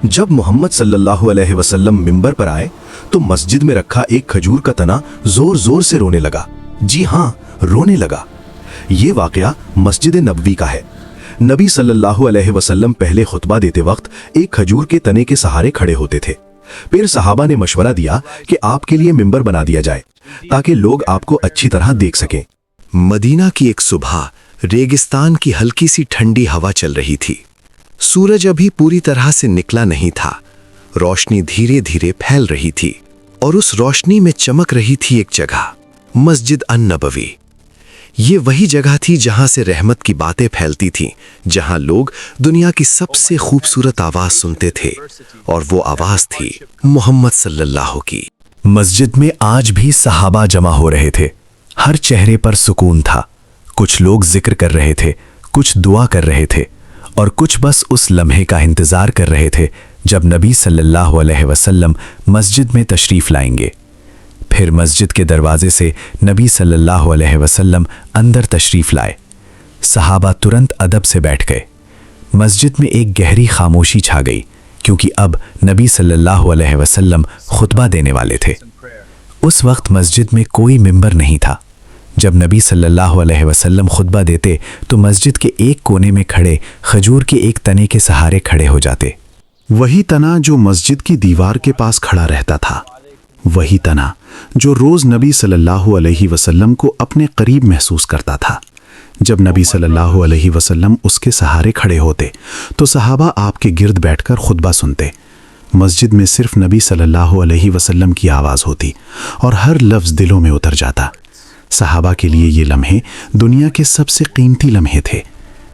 जब मोहम्मद सल्लल्लाहु अलैहि वसल्लम मिंबर पर आए तो मस्जिद में रखा एक खजूर का तना जोर जोर से रोने लगा। जी हाँ, रोने लगा। ये वाकया मस्जिद नबवी का है। नबी सल्लल्लाहु अलैहि वसल्लम पहले खुतबा देते वक्त एक खजूर के तने के सहारे खड़े होते थे। फिर सहाबा ने मशवरा दिया कि आपके लिए मिंबर बना दिया जाए ताकि लोग आपको अच्छी तरह देख सकें। मदीना की एक सुबह रेगिस्तान की हल्की सी ठंडी हवा चल रही थी। सूरज अभी पूरी तरह से निकला नहीं था। रोशनी धीरे धीरे फैल रही थी और उस रोशनी में चमक रही थी एक जगह, मस्जिद अन-नबवी। ये वही जगह थी जहां से रहमत की बातें फैलती थीं, जहां लोग दुनिया की सबसे खूबसूरत आवाज सुनते थे, और वो आवाज थी मोहम्मद सल्लल्लाहु की। मस्जिद में आज भी सहाबा जमा हो रहे थे। हर चेहरे पर सुकून था। कुछ लोग जिक्र कर रहे थे, कुछ दुआ कर रहे थे, और कुछ बस उस लम्हे का इंतजार कर रहे थे जब नबी सल्लल्लाहु अलैहि वसल्लम मस्जिद में तशरीफ लाएंगे। फिर मस्जिद के दरवाजे से नबी सल्लल्लाहु अलैहि वसल्लम अंदर तशरीफ लाए। सहाबा तुरंत अदब से बैठ गए। मस्जिद में एक गहरी खामोशी छा गई, क्योंकि अब नबी सल्लल्लाहु अलैहि वसल्लम खुतबा देने वाले थे। उस वक्त मस्जिद में कोई मिंबर नहीं था। जब नबी सल्लल्लाहु अलैहि वसल्लम खुतबा देते तो मस्जिद के एक कोने में खड़े खजूर के एक तने के सहारे खड़े हो जाते। वही तना जो मस्जिद की दीवार के पास खड़ा रहता था, वही तना जो रोज नबी सल्लल्लाहु अलैहि वसल्लम को अपने करीब महसूस करता था। जब नबी सल्लल्लाहु अलैहि वसल्लम उसके सहारे खड़े होते तो सहाबा आपके गिर्द बैठकर खुतबा सुनते। मस्जिद में सिर्फ नबी सल्लल्लाहु अलैहि वसल्लम की आवाज़ होती और हर लफ्ज़ दिलों में उतर जाता। सहाबा के लिए ये लम्हे दुनिया के सबसे कीमती लम्हे थे।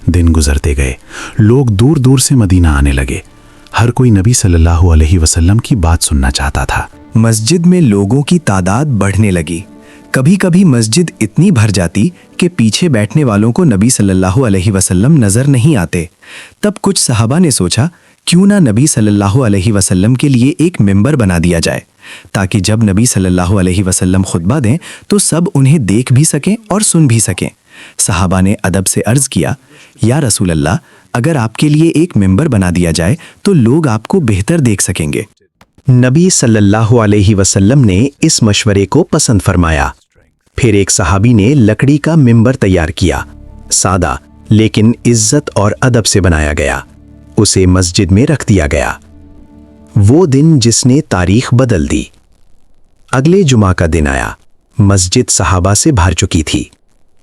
दिन गुजरते गए, लोग दूर दूर से मदीना आने लगे। हर कोई नबी सल्लल्लाहु अलैहि वसल्लम की बात सुनना चाहता था। मस्जिद में लोगों की तादाद बढ़ने लगी। कभी कभी मस्जिद इतनी भर जाती कि पीछे बैठने वालों को नबी सल्लल्लाहु अलैहि वसल्लम नजर नहीं आते। तब कुछ सहाबा ने सोचा, क्यों ना नबी सल्लल्लाहु अलैहि वसल्लम के लिए एक मिंबर बना दिया जाए, ताकि जब नबी सल्लल्लाहु अलैहि वसल्लम खुतबा दें तो सब उन्हें देख भी सकें और सुन भी सकें। सहाबा ने अदब से अर्ज किया, या रसूल अल्लाह, अगर आपके लिए एक मिंबर बना दिया जाए तो लोग आपको बेहतर देख सकेंगे। नबी सल्लल्लाहु अलैहि वसल्लम ने इस मशवरे को पसंद फरमाया। फिर एक सहाबी ने लकड़ी का मिंबर तैयार किया। सादा लेकिन इज्जत और अदब से बनाया गया। उसे मस्जिद में रख दिया गया। वो दिन जिसने तारीख बदल दी। अगले जुमा का दिन आया। मस्जिद सहाबा से भर चुकी थी।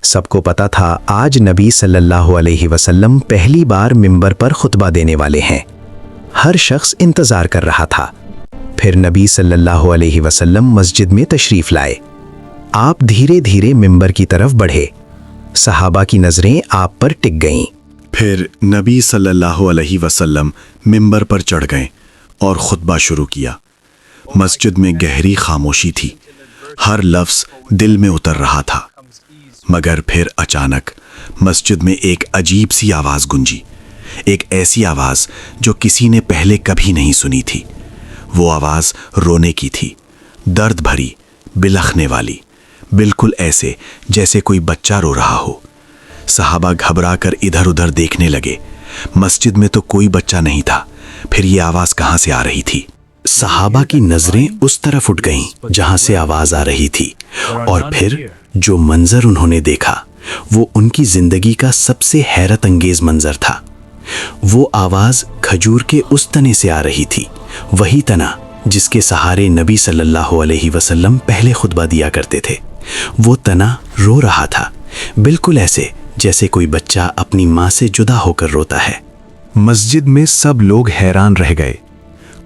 सबको पता था आज नबी सल्लल्लाहु अलैहि वसल्लम पहली बार मिंबर पर खुतबा देने वाले हैं। हर शख्स इंतजार कर रहा था। फिर नबी सल्लल्लाहु अलैहि वसल्लम मस्जिद में तशरीफ लाए। आप धीरे धीरे मिंबर की तरफ बढ़े। सहाबा की नजरें आप पर टिक गईं। फिर नबी सल्लल्लाहु अलैहि वसल्लम मिंबर पर चढ़ गए और खुतबा शुरू किया। मस्जिद में गहरी खामोशी थी। हर लफ्ज़ दिल में उतर रहा था। मगर फिर अचानक मस्जिद में एक अजीब सी आवाज़ गूंजी। एक ऐसी आवाज़ जो किसी ने पहले कभी नहीं सुनी थी। वो आवाज़ रोने की थी, दर्द भरी, बिलखने वाली, बिल्कुल ऐसे जैसे कोई बच्चा रो रहा हो। सहाबा घबराकर इधर उधर देखने लगे। मस्जिद में तो कोई बच्चा नहीं था। फिर ये आवाज़ कहाँ से आ रही थी? सहाबा की नजरें उस तरफ उठ गईं जहां से आवाज आ रही थी, और फिर जो मंजर उन्होंने देखा वो उनकी जिंदगी का सबसे हैरत अंगेज मंजर था। वो आवाज खजूर के उस तने से आ रही थी, वही तना जिसके सहारे नबी सल्लल्लाहु अलैहि वसल्लम पहले खुतबा दिया करते थे। वो तना रो रहा था, बिल्कुल ऐसे जैसे कोई बच्चा अपनी माँ से जुदा होकर रोता है। मस्जिद में सब लोग हैरान रह गए।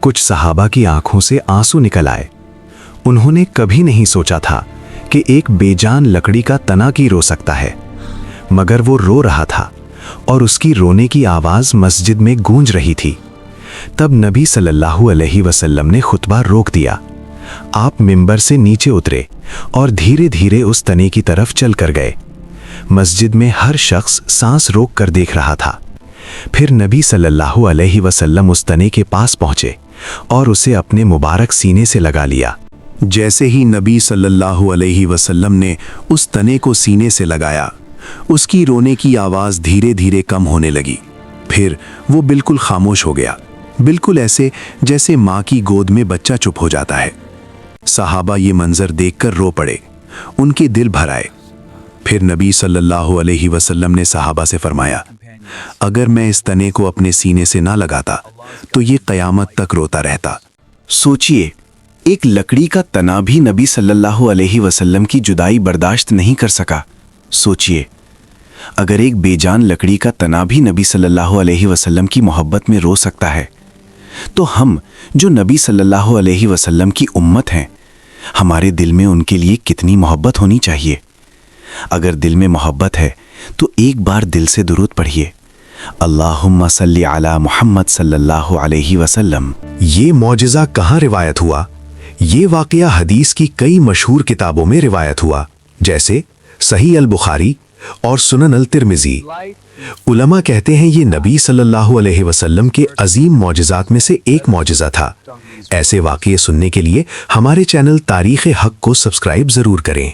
कुछ सहाबा की आंखों से आंसू निकल आए। उन्होंने कभी नहीं सोचा था कि एक बेजान लकड़ी का तना की रो सकता है, मगर वो रो रहा था और उसकी रोने की आवाज मस्जिद में गूंज रही थी। तब नबी सल्लल्लाहु अलैहि वसल्लम ने खुतबा रोक दिया। आप मिंबर से नीचे उतरे और धीरे धीरे उस तने की तरफ चल कर गए। मस्जिद में हर शख्स सांस रोक कर देख रहा था। फिर नबी सल्लल्लाहु अलैहि वसल्लम उस तने के पास पहुंचे और उसे अपने मुबारक सीने से लगा लिया। जैसे ही नबी सल्लल्लाहु अलैहि वसल्लम ने उस तने को सीने से लगाया, उसकी रोने की आवाज़ धीरे धीरे कम होने लगी। फिर वो बिल्कुल खामोश हो गया, بالکل ایسے جیسے ماں کی گود میں بچہ چپ ہو جاتا ہے۔ صحابہ یہ منظر دیکھ کر رو پڑے، ان کے دل بھر آئے۔ پھر نبی صلی اللہ علیہ وسلم نے صحابہ سے فرمایا، اگر میں اس تنے کو اپنے سینے سے نہ لگاتا تو یہ قیامت تک روتا رہتا۔ سوچئے، ایک لکڑی کا تنا بھی نبی صلی اللہ علیہ وسلم کی جدائی برداشت نہیں کر سکا۔ سوچئے، اگر ایک بے جان لکڑی کا تنا بھی نبی صلی اللہ علیہ وسلم کی محبت میں رو سکتا ہے، تو ہم جو نبی صلی اللہ علیہ وسلم کی امت ہیں، ہمارے دل میں ان کے لیے کتنی محبت ہونی چاہیے۔ اگر دل میں محبت ہے تو ایک بار دل سے درود پڑھیے، اللہم صلی علی محمد صلی اللہ علیہ وسلم۔ یہ معجزہ کہاں روایت ہوا؟ یہ واقعہ حدیث کی کئی مشہور کتابوں میں روایت ہوا، جیسے صحیح البخاری اور سنن الترمذی۔ علماء کہتے ہیں یہ نبی صلی اللہ علیہ وسلم کے عظیم معجزات میں سے ایک معجزہ تھا۔ ایسے واقعے سننے کے لیے ہمارے چینل تاریخ حق کو سبسکرائب ضرور کریں۔